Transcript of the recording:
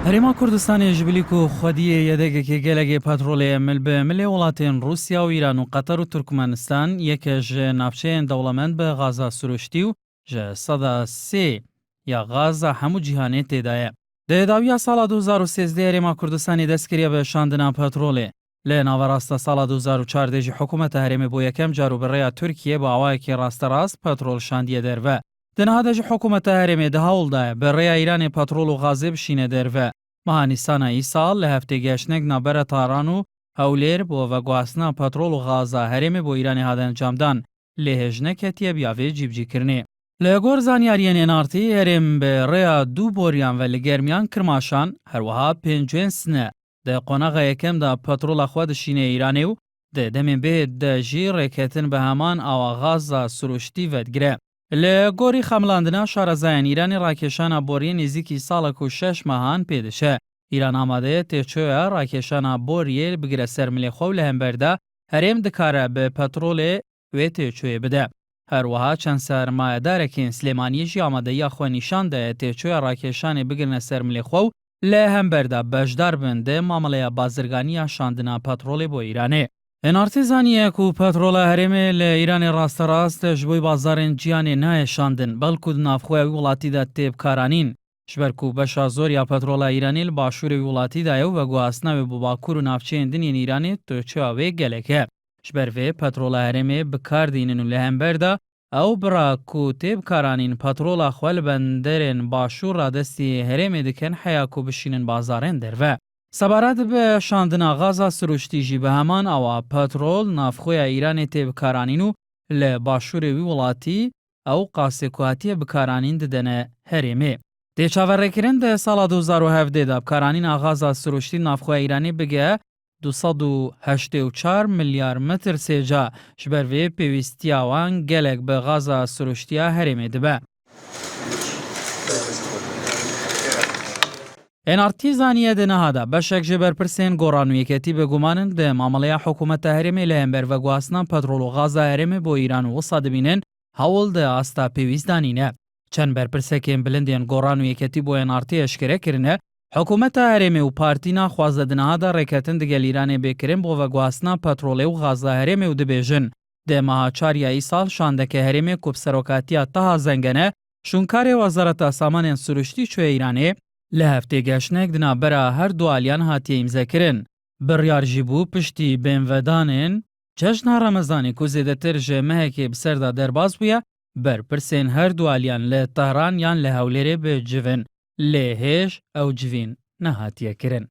هەرێما کوردستانی ژبلیک و خودیە یەدەگێکی گەلێکی پەترۆلەیە مل بە ملێ وڵاتێن رووسیا و ئیران و قەتەر و تورکمانستان یەکێ ژ ناوچەیەن دەوڵەمەند بە غازا سروشتی و ژە سەدا سێ یا غازا هەموو جیهانێ تێدایە. دەیەداویە ساڵا 2013 هەرێما کوردستانی دەستکردە بە شاندنا پەترۆلێ. لە ناوەڕاستە ساڵا 2014 حکوومەتە هەرێمی بۆ یەکەم جار و بەڕێیا تورکیە بە ئاوایەکی ڕاستەڕاست پەترۆل شاندیە دەرڤە. دەنەهادەژی حکوومەتە هەرێمێ دەهەوڵدایە بەڕێیا ئیرانی پەترۆل و غازێ بشینە دەرڤە. مەهانیسانە ئیساڵ لە هەفتەی گەشتنێک نابەرە تاران و هەولێر بۆ ڤەگواستنا پەترۆل و غازا هەرێمێ بۆ ئیرانی هادەنجامدان لێهێژنەکەتیە بیاوێ جیبجیکردنێ. لە گۆر زانیاریە نێنارتی هەرێم بە ڕێیا دوو بۆریان و لە گەرمیان کرماشان هەروەها پێنجێن سنە دە قۆنەغا یەکەمدا پەترۆڵە خوا دشینە ئیرانێ و دەمێن بێت دەژی ڕێکێتن بە هەمان ئاوا غازا سروشتی ڤەدگرە. لە گۆری خەملاندنا شارەزایان ئیرانی ڕاکێشانە بۆریە نزیکی ساڵێک و 6 مەهان پێدەشە. ئیران ئامادەیە تێچۆیە ڕاکێشانە بۆریە بگرە سەر ملێخۆ و لە هەمبەردا هەرێم دکارە بە پەترۆلێ وێ تێچۆیە بدە. هەروەها چەند سەرمایەدارێکین سلێمانیەشی ئامادەیە خۆ نیشاندایە تێچۆیە ڕاکێشانی بگرنە سەر ملێخۆ و لە هەمبەردا بەشدار بن دێ مامەڵەیە بازرگانیە شاندنا پەترۆلێ بۆ ئیرانێ. ئەنارتیزانیەک و پەترۆلە هەرێمێ لە ئیرانی ڕاستەڕاست ji بۆی بازارên ciyانê nayêşandin belku di navxweya wî welatî de têbkaranîn ji ber ku beşa zor ya petrola Îranê li başûrê wî welatî de ye û veguhastina wê bi bakur û navçeyên dinên Îranê tûçeya wê gelek e. Ji ber vê petrola herêmê bikar dînin û li hember de ew bira ku têbkaranîn petrola xwe li benderên başûr ra destî herêmê dikin heya ku bişînin bazarên derve. سەبارەت بە شاندنا غازا سروشتی jî bi heman awa petrol navxweya Îranê tê bikaranîn û li başûrê wî welatî ew qasê ku hatiye bikaranîn didene herêmê. Têçaverêkirin de sala 2017 da bikaranîna غازا سروشتی navxweya Îranê bige 284 milyar metr sêca ji ber vê pêwîstiya wan gelek bi غازا سروشtiya herêmê dibe. ئەنارتیزانیە دەنەهادا بەشێک ji berpirsên گۆڕانوویەکەتی بێگومانن دە مامەڵەیە حکوومەتە هەرێمê لە هەمبەر veguhastina petrol û غازا هەرێمê بۆ ئیران و وسا dibînin hewl di asta pêwîstdanîne. Çend berpirsekên bilindên گۆڕانوویەکەتی بۆ ئەنارتî eşkere kirine حکوومەتە هەرێمê û partîna xwazde dinehada rêketin digel Îranê bêkirin bo veguhastina petrolê û غازا herêmê û dibêjin. Dê meha çariya îsal şandeke herêmê ku bi serokatiya Taha Zengene şûnkarê Wezareta Samanên Siruştî çûye Îranê li heftê geştnek di navbera her du aliyan hatiye îmzekirin. Biryar jî bû piştî bênvedanên cejna Remezanê ku zêdetir ji mehekê bi ser da derbas bûye berpirsên her du aliyan li Tehran yan li Hewlêrê bi civin lê hêj ew civîn nehatiye kirin.